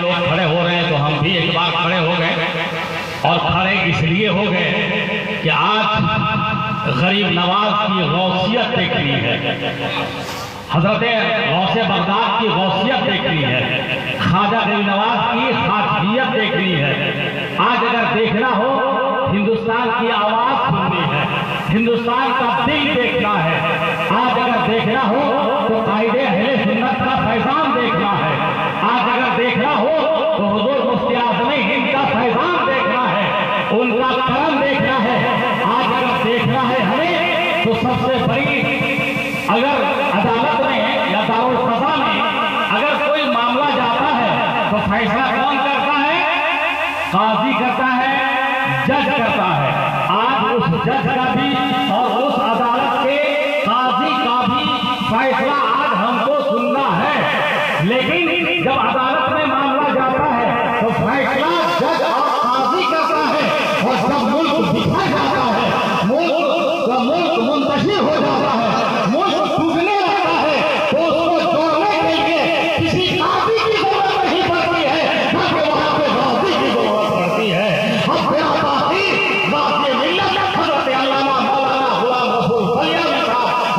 लोग खड़े हो रहे हैं तो हम भी एक बार खड़े हो गए, और खड़े इसलिए हो गए कि आज गरीब नवाज की गौसियत देखनी है, हजरत गौसे बगदाद की गौसियत देखनी है, ख्वाजा गरीब नवाज की खासियत देखनी है। आज अगर देखना हो, हिंदुस्तान की आवाज सुननी है, हिंदुस्तान का दिल देखना है। आज अगर देखना हो तो कायदे अहले सुन्नत का फैजान देखना है। आज अगर देखना हो तो हुजूर मुफ्ती आज़म हिंद का फैजान देखना है, उनका करम देखना है। आज अगर देखना है हमें तो सबसे बड़ी, अगर अदालत में या दारुल क़ज़ा में अगर कोई मामला जाता है तो फैसला कौन करता है? काजी करता है, जज करता है। आज उस जज का भी और उस अदालत के काजी का भी फैसला आज हमको सुनना है। लेकिन जब अदालत में मामला जाता है तो फैसला जज और काजी करता है, और जब मुल्क बिखर जाता है, मुल्क मुंतशिर हो जाता है, मुल्क टूटने लगता है, तो उसको जोड़ने के लिए किसी काजी की जरूरत नहीं पड़ती है, बल्कि वहां पे काजी की जरूरत पड़ती है। हम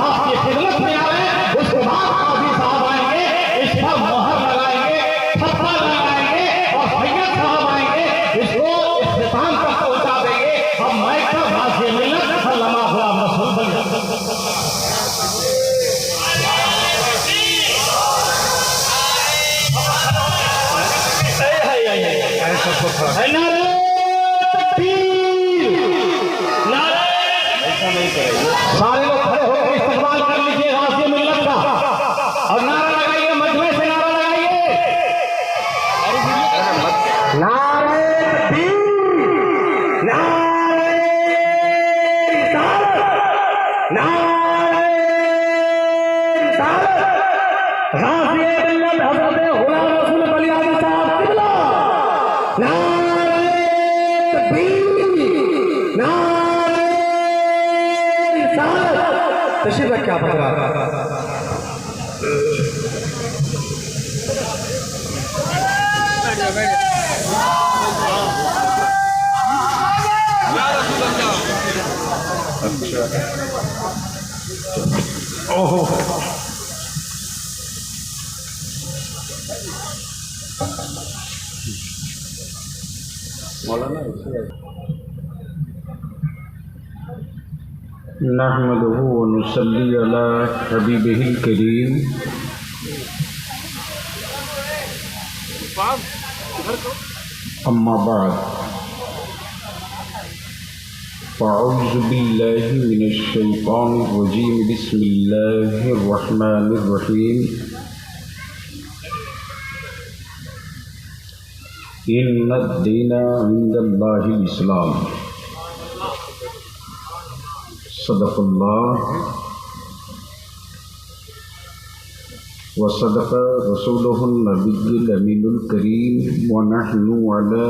आपकी खिदमत में आ रहे हैं, उसके बाद काजी साहब आएंगे, इस पर मोहर लगाएंगे, थप्पा लगाएंगे, और सैयद साहब आएंगे, इसको इख्तिताम तक पहुंचा देंगे। अब मैं क्या वाज़े मिल्लत सल्लल्लाहु अलैहि वसल्लम। सारे लोग खड़े होकर इस्तकबाल कर लीजिए गाज़ी मिल्लत का, और नारा लगाइए, मजमे से नारा लगाइए, नारे तकबीर, नारे रिसालत, नारे रिसालत, गाज़ी मिल्लत हज़रत गुलाम रसूल बलियादी साहब क़िबला, नारे तकबीर, नारे तशरीफ रखिए आप हज़रात। ओहो, मौलाना नहमदुहु व नुसल्ली अला हबीबिहिल करीम। अम्मा बाद, फ़अऊज़ु बिल्लाहि मिनश शैतानिर रजीम, बिस्मिल्लाहिर रहमानिर रहीम। इन्नद-दीना इंदल्लाहिल इस्लाम। सदक़ल्लाह व सदक़ रसूलुहुन नबिय्युल अमीनुल करीम, व नहनु अला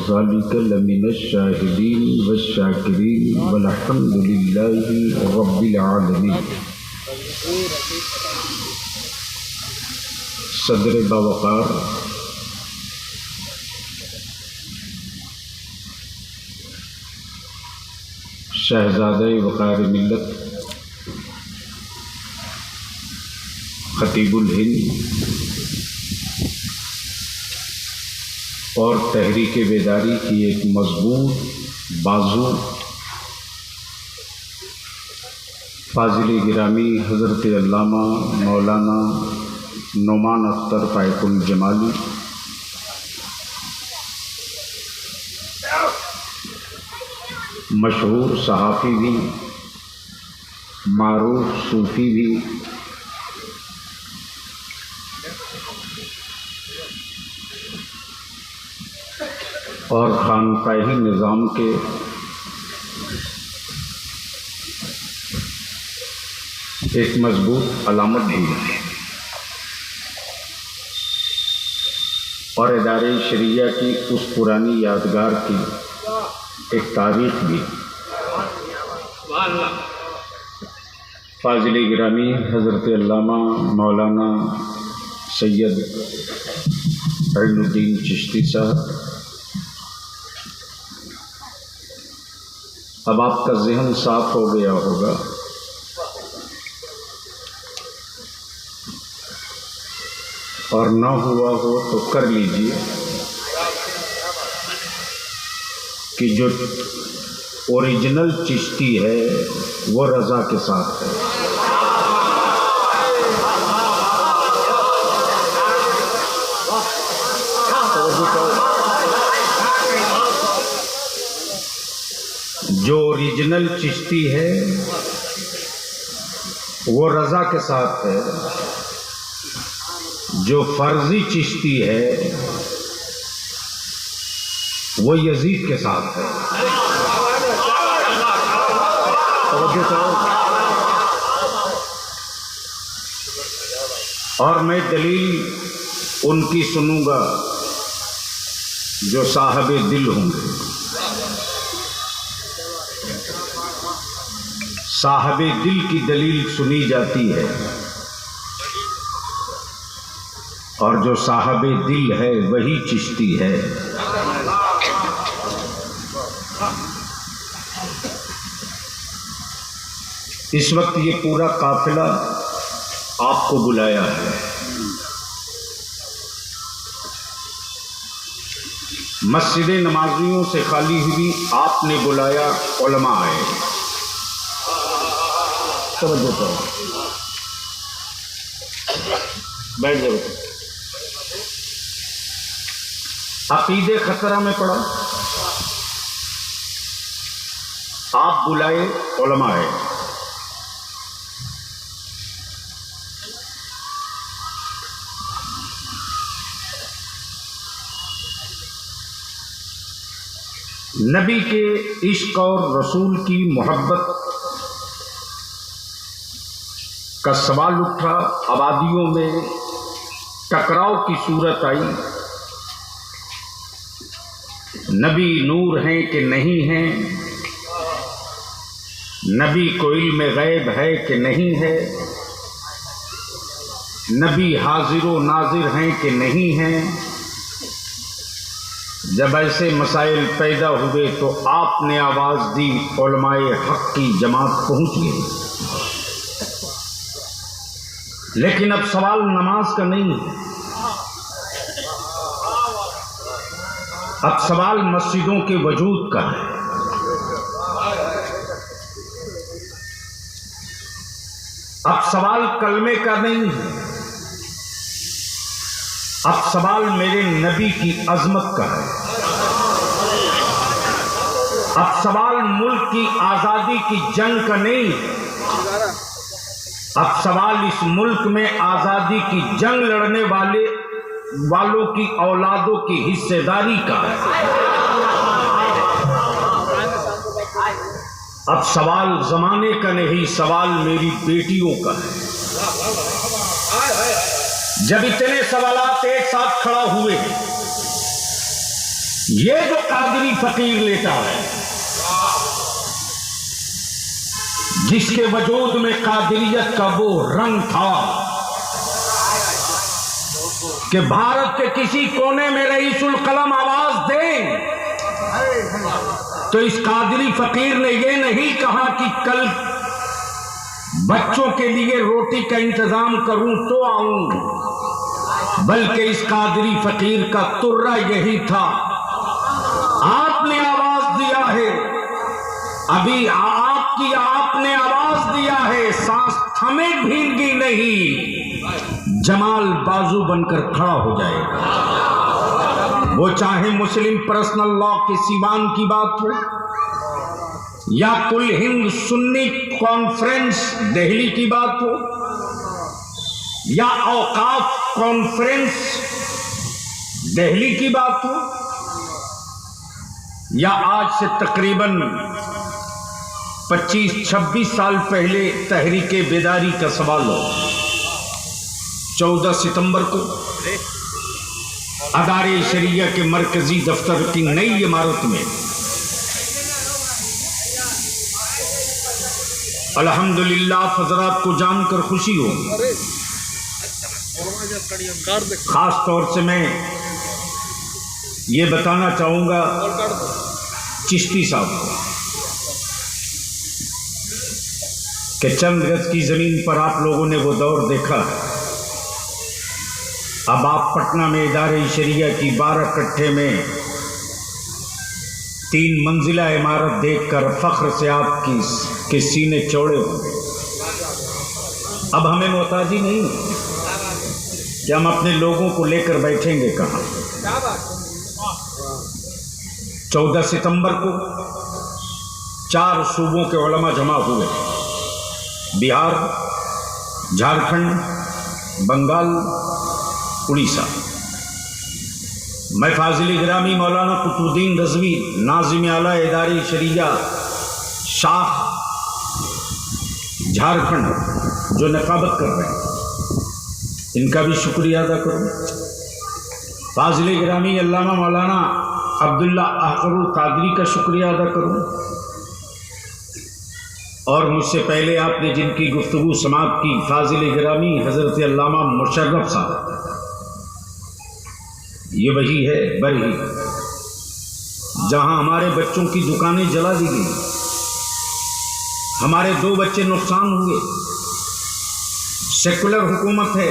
ज़ालिका लमिनश शाहिदीन वश शाकिरीन, वल्हम्दुलिल्लाहि रब्बिल आलमीन। सदर बावक़ार शहज़ादे वक़ार मिल्लत खतीबुल हिंद और तहरीक बेदारी की एक मजबूत बाजू फाजिल गिरामी हज़रत अल्लामा मौलाना नोमान अख्तर फ़ाइकुल जमाली, मशहूर सहाफ़ी भी, मारूफ सूफ़ी भी, और खानकाही निज़ाम के एक मजबूत अलामत भी है, और इदारे शरिया की उस पुरानी यादगार की एक तारीख भी। फाजिल गिरामी हज़रत अल्लामा मौलाना सैयद ऐनुद्दीन चिश्ती साहब, अब आपका ज़हन साफ हो गया होगा। और ना हुआ हो तो कर लीजिए कि जो ओरिजिनल चिश्ती है वो रज़ा के साथ है। जो ओरिजिनल चिश्ती है वो रज़ा के साथ है, जो फर्जी चिश्ती है वो यजीद के साथ है। और मैं दलील उनकी सुनूंगा जो साहबे दिल होंगे। साहबे दिल की दलील सुनी जाती है, और जो साहबे दिल है वही चिश्ती है। इस वक्त ये पूरा काफिला आपको बुलाया है। मस्जिद नमाजियों से खाली हुई, आपने बुलाया, उलमा आए। तवज्जो करो, बैठ जाओ। अकीदे खतरा में पड़ा, आप बुलाए, उलमा आए। नबी के इश्क और रसूल की मोहब्बत का सवाल उठा, आबादियों में टकराव की सूरत आई। नबी नूर हैं कि नहीं हैं, नबी को इल्म गैब है कि नहीं है, नबी हाजिर व नाजिर हैं कि नहीं हैं। जब ऐसे मसाइल पैदा हुए तो आपने आवाज़ दी, उलमाए हक की जमात पहुंच गई। लेकिन अब सवाल नमाज का नहीं है, अब सवाल मस्जिदों के वजूद का है। अब सवाल कलमे का नहीं है, अब सवाल मेरे नबी की अजमत का है। अब सवाल मुल्क की आज़ादी की जंग का नहीं है, अब सवाल इस मुल्क में आज़ादी की जंग लड़ने वालों की औलादों की हिस्सेदारी का है। अब सवाल ज़माने का नहीं, सवाल मेरी बेटियों का है। जब इतने सवालात एक साथ खड़ा हुए, ये जो कादरी फकीर लेता है, जिसके वजूद में कादरियत का वो रंग था कि भारत के किसी कोने में रईसुल कलम आवाज दें, तो इस कादरी फकीर ने ये नहीं कहा कि कल बच्चों के लिए रोटी का इंतजाम करूं तो आऊं, बल्कि इस कादरी फकीर का तुर्रा यही था, आपने आवाज दिया है, अभी आपने आवाज दिया है, सांस थमे भीगी नहीं, जमाल बाजू बनकर खड़ा हो जाएगा। वो चाहे मुस्लिम पर्सनल लॉ के सीवान की बात हो, या कुल हिंद सुन्नी कॉन्फ्रेंस दिल्ली की बात हो, या औकाफ कॉन्फ्रेंस दिल्ली की बात हो, या आज से तकरीबन 25-26 साल पहले तहरीके बेदारी का सवाल हो। 14 सितंबर को अदारे शरिया के मरकजी दफ्तर की नई इमारत में अल्हम्दुलिल्लाह हज़रात को जानकर खुशी हो खास तौर से मैं ये बताना चाहूँगा चिश्ती साहब को कि चंद गज की ज़मीन पर आप लोगों ने वो दौर देखा है। अब आप पटना में इदारे शरिया की 12 कट्ठे में 3 मंजिला इमारत देखकर फख्र से आपकी के सीने चौड़े होंगे। अब हमें मोहताजी नहीं कि हम अपने लोगों को लेकर बैठेंगे कहाँ। 14 सितंबर को 4 सूबों के उलमा जमा हुए, बिहार, झारखंड, बंगाल, उड़ीसा। मैं फाजिल गिरामी मौलाना कुतुबुद्दीन रज़वी नाज़िम आला इदारे शरिया शाह झारखंड जो नकाबत कर रहे हैं, इनका भी शुक्रिया अदा करूँ। फाजिल गिरामी अल्लामा मौलाना अब्दुल्ला आखरुल कादरी का शुक्रिया अदा करूँ। और मुझसे पहले आपने जिनकी गुफ्तगू समाप्त की, फाजिल गिरामी हज़रत अल्लामा मुशर्रफ साहब, ये वही है बरही जहां हमारे बच्चों की दुकानें जला दी गई, हमारे 2 बच्चे नुकसान हुए। सेकुलर हुकूमत है,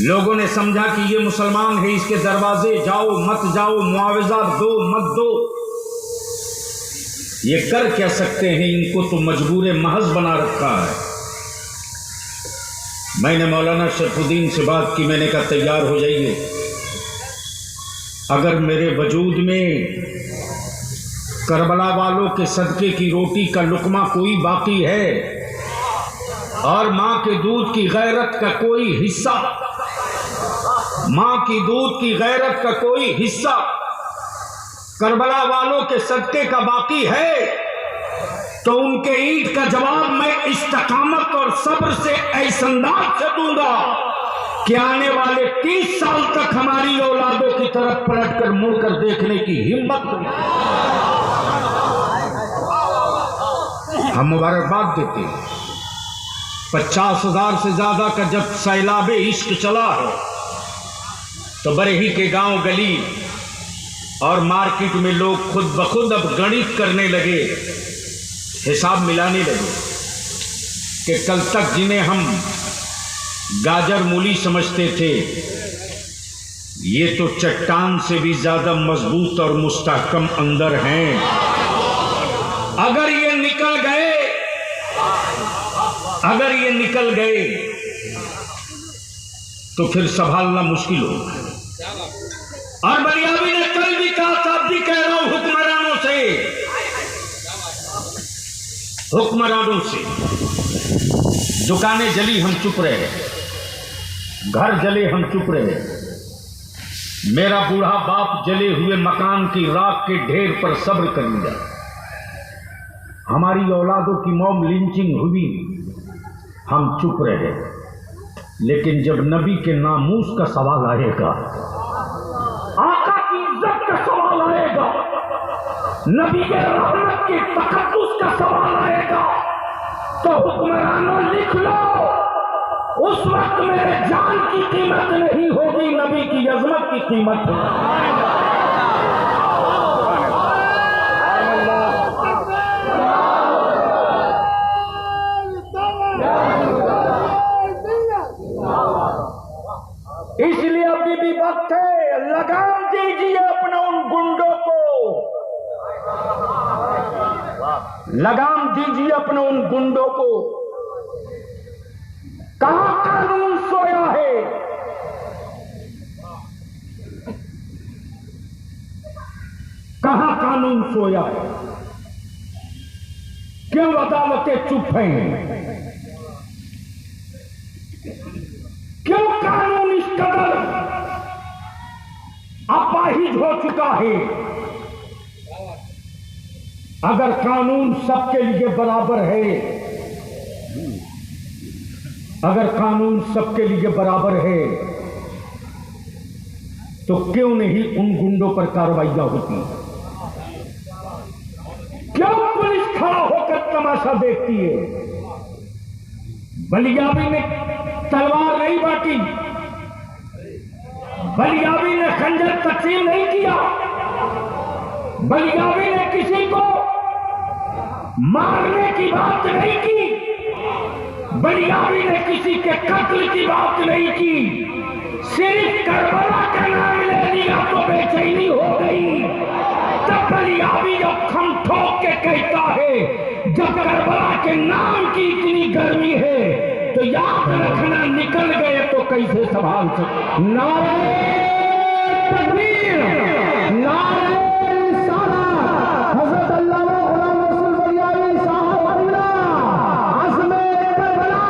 लोगों ने समझा कि ये मुसलमान है, इसके दरवाजे जाओ मत जाओ, मुआवजा दो मत दो। ये कर क्या सकते हैं, इनको तो मजबूर महज बना रखा है। मैंने मौलाना शरफुद्दीन से बात की, मैंने कहा तैयार हो जाइए, अगर मेरे वजूद में करबला वालों के सदके की रोटी का लुकमा कोई बाकी है और माँ के दूध की गैरत का कोई हिस्सा, माँ की दूध की गैरत का कोई हिस्सा करबला वालों के सदके का बाकी है, तो उनके ईंट का जवाब मैं इस्तकामत और सब्र से ऐसे अंदाज से दूंगा कि आने वाले 30 साल तक हमारी औलादों की तरफ पलटकर मुड़कर देखने की हिम्मत नहीं। हम मुबारकबाद देते हैं। 50,000 से ज्यादा का जब सैलाब इश्क चला है तो बरेही के गांव गली और मार्केट में लोग खुद ब खुद अब गणित करने लगे, हिसाब मिलाने लगे कि कल तक जिन्हें हम गाजर मूली समझते थे, ये तो चट्टान से भी ज्यादा मजबूत और मुस्तहकम अंदर हैं। अगर ये निकल गए, अगर ये निकल गए तो फिर संभालना मुश्किल होगा। और बरियावी ने कल भी कहा था, अब भी कह रहा हूं, हुक्मरानों से दुकानें जली हम चुप रहे, घर जले हम चुप रहे, मेरा बूढ़ा बाप जले हुए मकान की राख के ढेर पर सब्र कर लिया, हमारी औलादों की मॉब लिंचिंग हुई, हम चुप रहे। लेकिन जब नबी के नामूस का सवाल आएगा, आका की इज्जत का सवाल आएगा, नबी के रहमत के तकद्दुस का सवाल आएगा, तो हुक्मरानों लिख लो, उस वक्त मेरे जान की कीमत नहीं होगी, नबी की अजमत की कीमत होगी। इसलिए अभी भी वक्त है, लगाम दीजिए अपने उन गुंडों को, लगाम दीजिए अपने उन गुंडों को। कहां कानून सोया है, कहां कानून सोया है? क्यों अदालतें चुप हैं? क्यों कानून इस कदर अपाहिज हो चुका है? अगर कानून सबके लिए बराबर है, अगर कानून सबके लिए बराबर है, तो क्यों नहीं उन गुंडों पर कार्रवाइयां होती? क्यों पुलिस खड़ा होकर तमाशा देखती है? बलियावी में तलवार नहीं बांटी, बलियाबी ने खंजर तकसीम नहीं किया, बलियाबी ने किसी को मारने की बात नहीं की, बलियाबी ने किसी के कत्ल की बात नहीं की। सिर्फ करबला का नाम ले लिया तो बेचैनी हो गई। तब बलियाबी जब खम ठोक के कहता है, जब करबला के नाम की इतनी गर्मी है तो याद रखना, निकल गए तो कैसे संभाल सकते। नारे तकबीर, नारे रिसालत, हज़रत अल्लामा गुलाम रसूल बलियाबी साहब अल्लाह, अज़्मे करबला,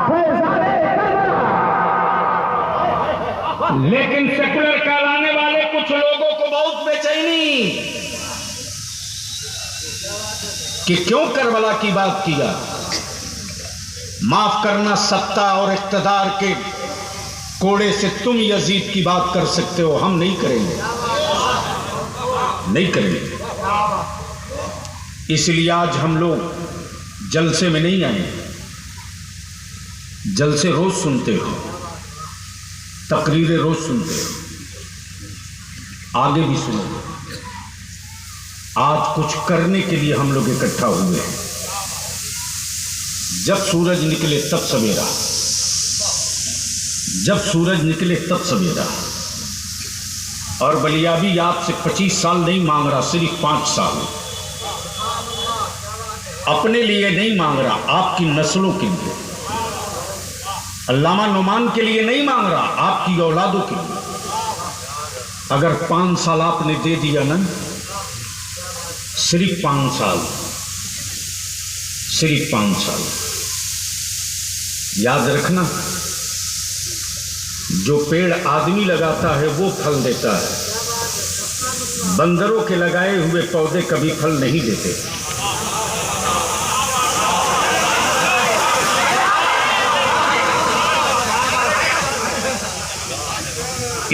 फैज़ाने करबला। लेकिन सेकुलर कहलाने वाले कुछ लोगों को बहुत बेचैनी कि क्यों करबला की बात किया। माफ करना, सत्ता और इख्तिदार के कोड़े से तुम यजीद की बात कर सकते हो, हम नहीं करेंगे, नहीं करेंगे। इसलिए आज हम लोग जलसे में नहीं आए। जलसे रोज सुनते हो, तकरीरें रोज सुनते हो, आगे भी सुनोगे। आज कुछ करने के लिए हम लोग इकट्ठा हुए हैं। जब सूरज निकले तब सवेरा, जब सूरज निकले तब सवेरा। और बलियाबी आपसे 25 साल नहीं मांग रहा, सिर्फ 5 साल। अपने लिए नहीं मांग रहा, आपकी नस्लों के लिए। अल्लामा नुमान के लिए नहीं मांग रहा, आपकी औलादों के लिए। अगर 5 साल आपने दे दिया ना, सिर्फ 5 साल, सिर्फ 5 साल। याद रखना, जो पेड़ आदमी लगाता है वो फल देता है, बंदरों के लगाए हुए पौधे कभी फल नहीं देते।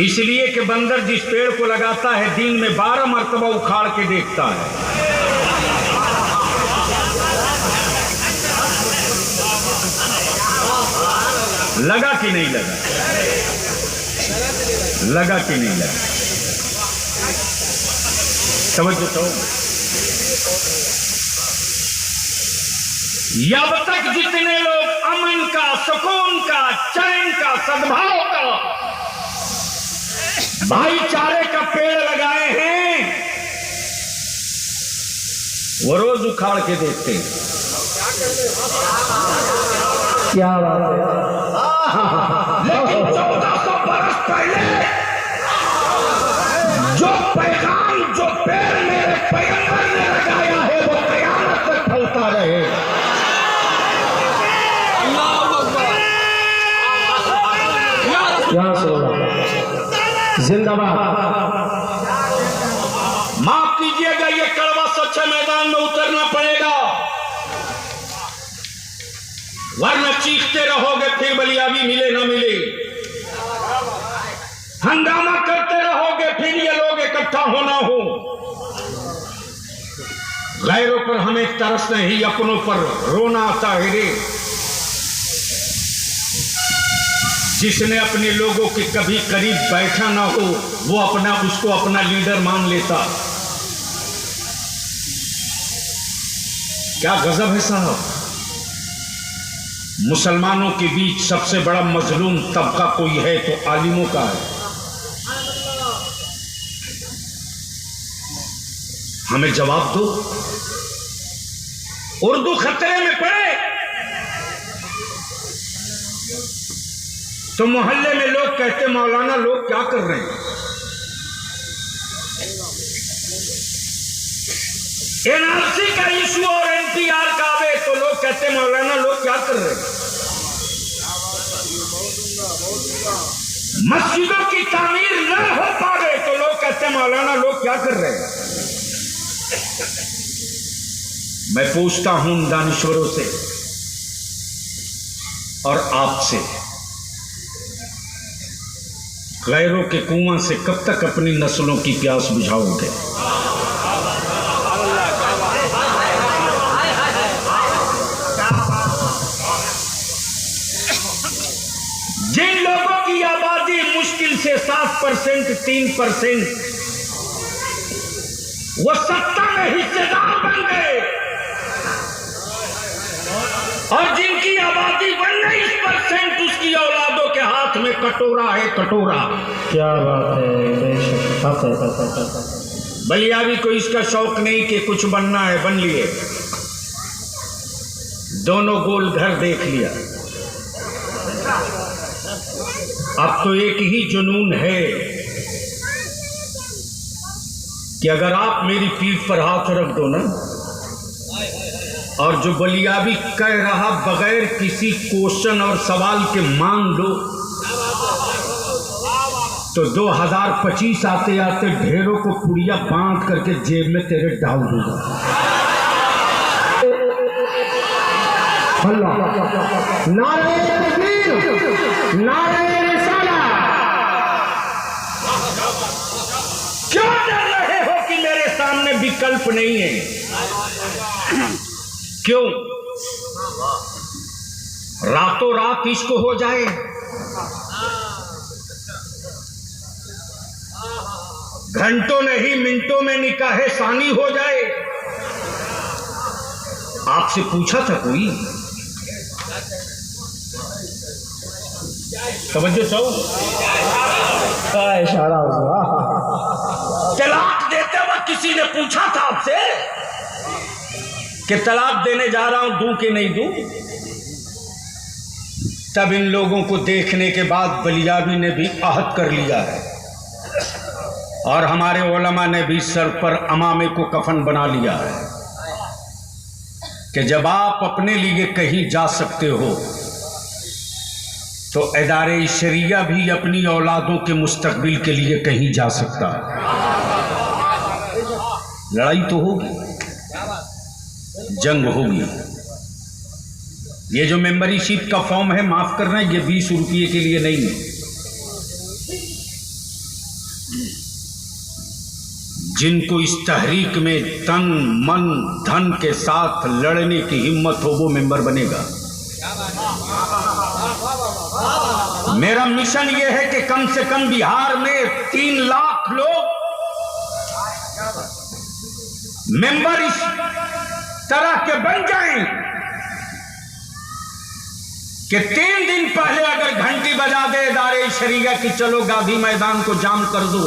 इसलिए कि बंदर जिस पेड़ को लगाता है दिन में 12 मरतबा उखाड़ के देखता है। लगा कि नहीं लगा, लगा कि नहीं लगा। समझो तो, जब तक जितने लोग अमन का, सुकून का, चैन का, सद्भाव का, भाईचारे का पेड़ लगाए हैं, वो रोज उखाड़ के देखते हैं। क्या बात है। लेकिन 1400 बरस पहले जो पैगाम, जो पेड़ मेरे पैगंबर ने लगाया है, वो कयामत तक फलता रहे। क्या सोना, जिंदाबाद। माफ कीजिएगा, ये कड़वा सच्चे मैदान में उतरना पड़ेगा, वरना चीखते रहोगे फिर बलियाबी मिले ना मिले, हंगामा करते रहोगे फिर ये लोग इकट्ठा होना हो। गैरों पर हमें तरस नहीं, अपनों पर रोना आता है रे। जिसने अपने लोगों के कभी करीब बैठा ना हो, वो उसको अपना लीडर मान लेता। क्या गजब है साहब। मुसलमानों के बीच सबसे बड़ा मजलूम तबका कोई है तो आलिमों का है। हमें जवाब दो। उर्दू खतरे में पड़े तो मोहल्ले में लोग कहते, मौलाना लोग क्या कर रहे हैं। एनआरसी का इशू और एनपीआर का आवे तो लोग कहते, मौलाना लोग क्या कर रहे हैं। मस्जिदों की तामीर न हो पावे तो लोग कहते, मौलाना लोग क्या कर रहे हैं। मैं पूछता हूं दानिश्वरों से और आपसे, गैरों के कुआं से कब तक अपनी नस्लों की प्यास बुझाओगे। की आबादी मुश्किल से 7%, 3%, वो सत्ता में हिस्सेदार बन गए। और जिनकी आबादी 19%, उसकी औलादों के हाथ में कटोरा है, कटोरा। क्या बात है। बलियावी को इसका शौक नहीं कि कुछ बनना है, बन लिए। दोनों गोल घर देख लिया। अब तो एक ही जुनून है कि अगर आप मेरी पीठ पर हाथ रख दो ना, और जो बलियावी कह रहा बगैर किसी क्वेश्चन और सवाल के मान लो, तो 2025 आते आते ढेरों को पुड़िया बांध करके जेब में तेरे डाल दूंगा। नारे तकबीर, नारे रिसालत। क्यों डर रहे हो कि मेरे सामने विकल्प नहीं है? क्यों? रातों रात इश्क हो जाए, घंटों नहीं मिनटों में निकाहे सानी हो जाए। आपसे पूछा था कोई? समझो चाहो, क्या इशारा हुआ? तलाक देते वक्त किसी ने पूछा था आपसे कि तलाक देने जा रहा हूं, दूं कि नहीं दूं? तब इन लोगों को देखने के बाद बलियावी ने भी अहद कर लिया है, और हमारे उलमा ने भी सर पर अमामे को कफन बना लिया है कि जब आप अपने लिए कहीं जा सकते हो, तो इदारे शरिया भी अपनी औलादों के मुस्तकबिल के लिए कहीं जा सकता है। लड़ाई तो होगी, जंग होगी। ये जो मेंबरशिप का फॉर्म है, माफ करना, ये 20 रुपये के लिए नहीं है। जिनको इस तहरीक में तन मन धन के साथ लड़ने की हिम्मत हो, वो मेंबर बनेगा। मेरा मिशन ये है कि कम से कम बिहार में 3 लाख लोग मेंबर इस तरह के बन जाएं कि 3 दिन पहले अगर घंटी बजा दे इदारे शरिया की, चलो गांधी मैदान को जाम कर दो,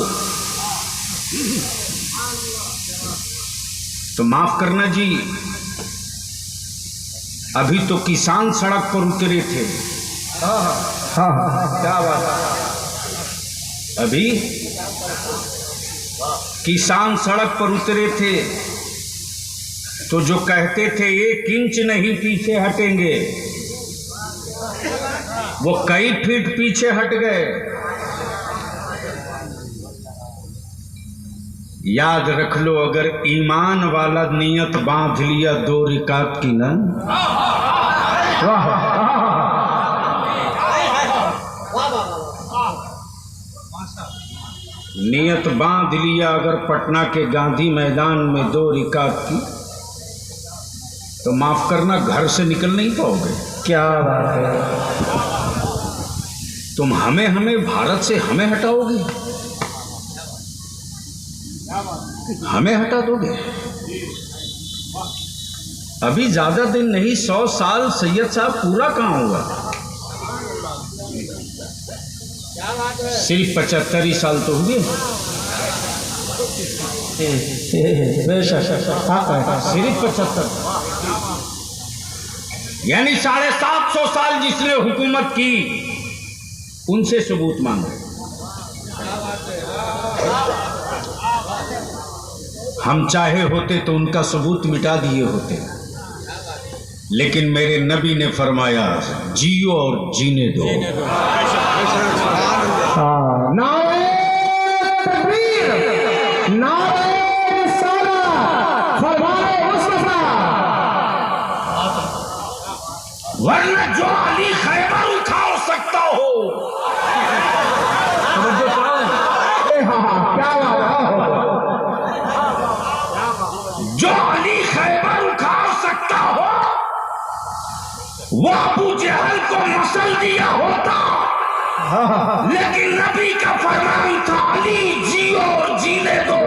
तो माफ करना जी, अभी तो किसान सड़क पर उतरे थे। हाँ, क्या बात है? अभी किसान सड़क पर उतरे थे, तो जो कहते थे 1 इंच नहीं पीछे हटेंगे, वो कई फीट पीछे हट गए। याद रख लो, अगर ईमान वाला नियत बांध लिया 2 रिकात की ना, नियत बांध लिया अगर पटना के गांधी मैदान में 2 रिकात की, तो माफ करना, घर से निकल नहीं पाओगे। क्या बात है। तुम हमें भारत से हमें हटाओगे, हमें हटा दोगे। अभी ज्यादा दिन नहीं, 100 साल सैयद साहब पूरा कहां होगा? सिर्फ 75 ही साल तो हुए। सिर्फ 75, यानी 750 साल जिसने हुकूमत की, उनसे सबूत मांगो। हम चाहे होते तो उनका सबूत मिटा दिए होते, लेकिन मेरे नबी ने फरमाया, जियो और जीने दो। नारे तकबीर, नारे रिसालत, फरमाए मुस्तफा। वरना जो अली खैबर उठा सकता हो, क्या जो अली खैबर उठा सकता हो, वो अबू जहल को मसल दिया होता लेकिन नबी का फरमान था अली जियो जीने दो।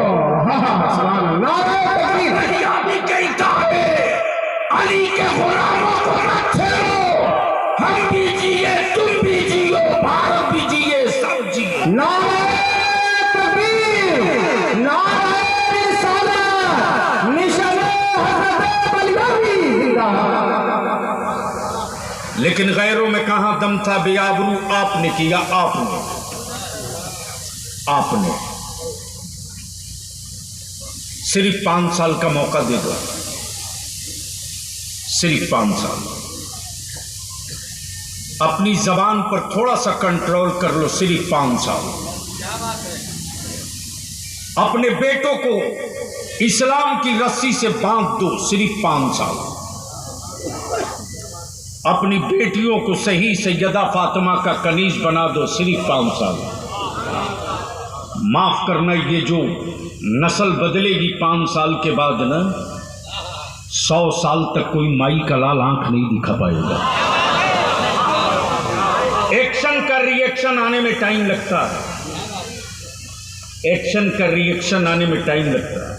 अली कहता है अली के गुलामों को मत छेड़ो, हम भी जिए तुम भी जियो, भारत भी जिए, सब जिए। नारे तकबीर, नारे रिसालत, निशाने हज़रत अली जिंदाबाद। लेकिन गैरों में कहां दम था बेआबरू आपने किया, आपने सिर्फ 5 साल का मौका दे दो, सिर्फ 5 साल। अपनी जबान पर थोड़ा सा कंट्रोल कर लो, सिर्फ 5 साल। अपने बेटों को इस्लाम की रस्सी से बांध दो, सिर्फ 5 साल। अपनी बेटियों को सही सैयदा फातिमा का कनीज बना दो, सिर्फ 5 साल। माफ करना, ये जो नस्ल बदलेगी 5 साल के बाद ना, 100 साल तक कोई माई का लाल आंख नहीं दिखा पाएगा। एक्शन का रिएक्शन आने में टाइम लगता है, एक्शन का रिएक्शन आने में टाइम लगता है।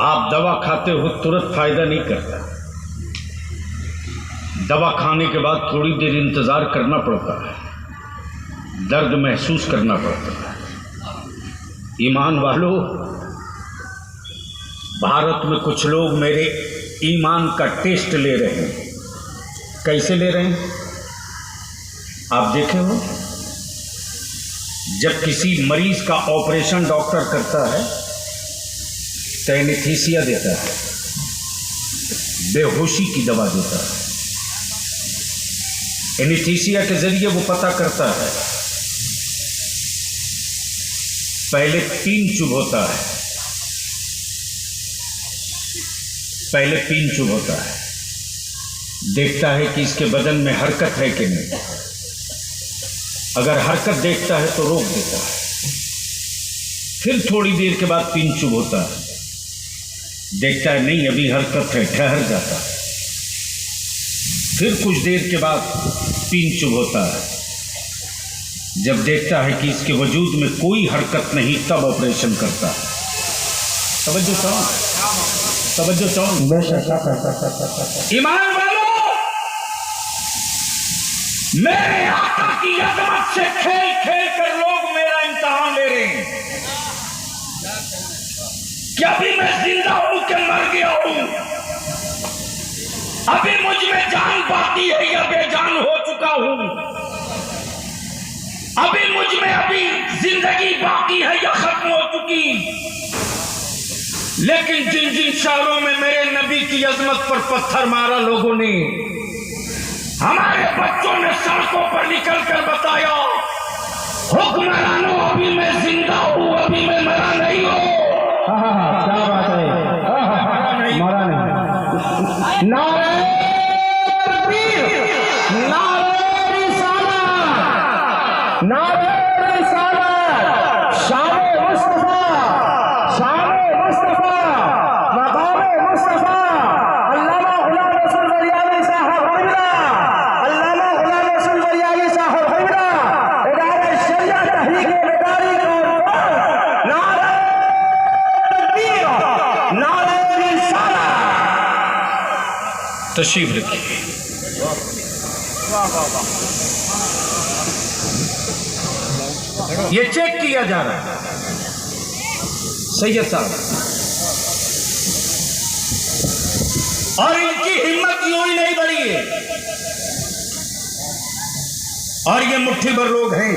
आप दवा खाते हो तुरंत फायदा नहीं करता, दवा खाने के बाद थोड़ी देर इंतजार करना पड़ता है, दर्द महसूस करना पड़ता है। ईमान वालों, भारत में कुछ लोग मेरे ईमान का टेस्ट ले रहे हैं। कैसे ले रहे हैं आप देखे हो? जब किसी मरीज का ऑपरेशन डॉक्टर करता है तो एनेस्थीसिया देता है, बेहोशी की दवा देता है। एनेस्थीसिया के जरिए वो पता करता है, पहले 3 चुभ होता है, देखता है कि इसके बदन में हरकत है कि नहीं। अगर हरकत देखता है तो रोक देता है। फिर थोड़ी देर के बाद 3 चुभ होता है, देखता है नहीं अभी हरकत है, ठहर जाता है। फिर कुछ देर के बाद 3 चुभ होता है, जब देखता है कि इसके वजूद में कोई हरकत नहीं, तब ऑपरेशन करता है। तवज्जो चाहो। ईमान वालों, मेरे आका की अज़मत से खेल खेल कर लोग मेरा इम्तिहान ले रहे हैं। क्या अभी मैं जिंदा हूं कि मर गया हूं? अभी मुझ में जान बाकी है या बेजान हो चुका हूं? अभी मुझ में अभी जिंदगी बाकी है या खत्म हो चुकी? लेकिन जिन जिन शहरों में मेरे नबी की अजमत पर पत्थर मारा लोगों ने, हमारे बच्चों ने सड़कों पर निकल कर बताया, हुक्मरानों अभी मैं जिंदा हूं, अभी मैं मरा नहीं हूं। क्या बात है, मरा नहीं। नारे तकबीर, नारे रिसालत, नारे रिसालत, शान मुस्तफा, शान मुस्तफा, मकाम मुस्तफा, अल्लामा गुलाम रसूल बरियावी साहब हबीबा, अल्लामा गुलाम रसूल बरियावी साहब हबीबा, इदारा शरिया तहरीक बेदारी का नारे तकबीर, नारे रिसालत। तशरीफ रखिए। ये चेक किया जा रहा है सैयद साहब, और इनकी हिम्मत यूं ही नहीं बढ़ी है। और ये मुट्ठी भर लोग हैं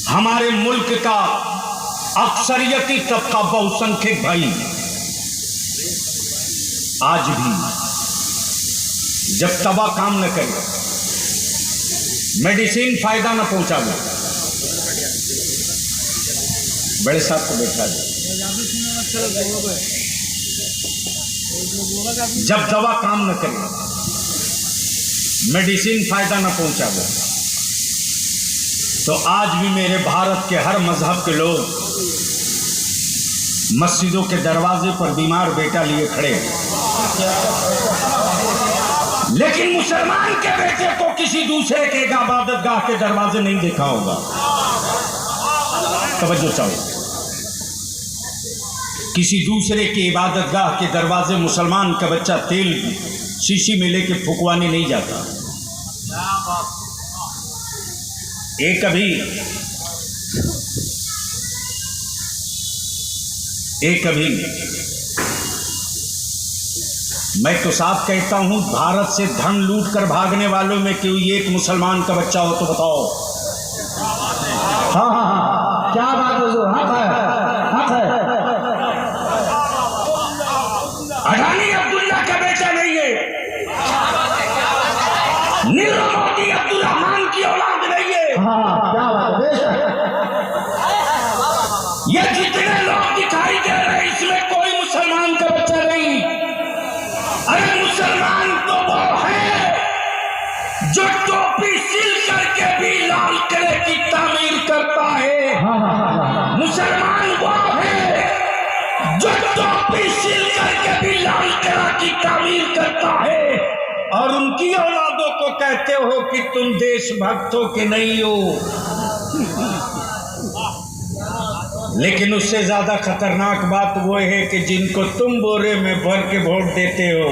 हमारे मुल्क का अक्सरियती तबका, बहुसंख्यक भाई, आज भी जब तवा काम न करे, मेडिसिन फायदा न पहुंचावे, बड़े साहब को बैठा दे, जब दवा काम न करे, मेडिसिन फायदा न पहुंचावे, तो आज भी मेरे भारत के हर मजहब के लोग मस्जिदों के दरवाजे पर बीमार बेटा लिए खड़े हैं। लेकिन मुसलमान के बेटे को किसी दूसरे के इबादत गाह के दरवाजे नहीं देखा होगा। तवज्जो चाहो, किसी दूसरे के इबादत गाह के दरवाजे मुसलमान का बच्चा तेल शीशी में लेके फुकवाने नहीं जाता। एक कभी मैं तो साफ कहता हूं, भारत से धन लूट कर भागने वालों में कोई एक मुसलमान का बच्चा हो तो बताओ। हाँ हाँ हाँ, क्या बात है, हक है, हक है। अडानी अब्दुल्ला का बेटा नहीं है, नीरव मोदी अब्दुल रहमान की औलाद नहीं है। हाँ, क्या बात है, बेशक। ये जितने लोग दिखाई दे रहे हैं, इसमें कोई मुसलमान का बच्चा नहीं। अरे मुसलमान तो वो है जो टोपी सिल करके भी लाल किले की तामीर करता है। हाँ हाँ हाँ, मुसलमान वो है जो टोपी सिल करके भी लाल किला की तामीर करता है, और उनकी औलादों को कहते हो कि तुम देशभक्तों के नहीं हो। लेकिन उससे ज्यादा खतरनाक बात वो है कि जिनको तुम बोरे में भर के वोट देते हो,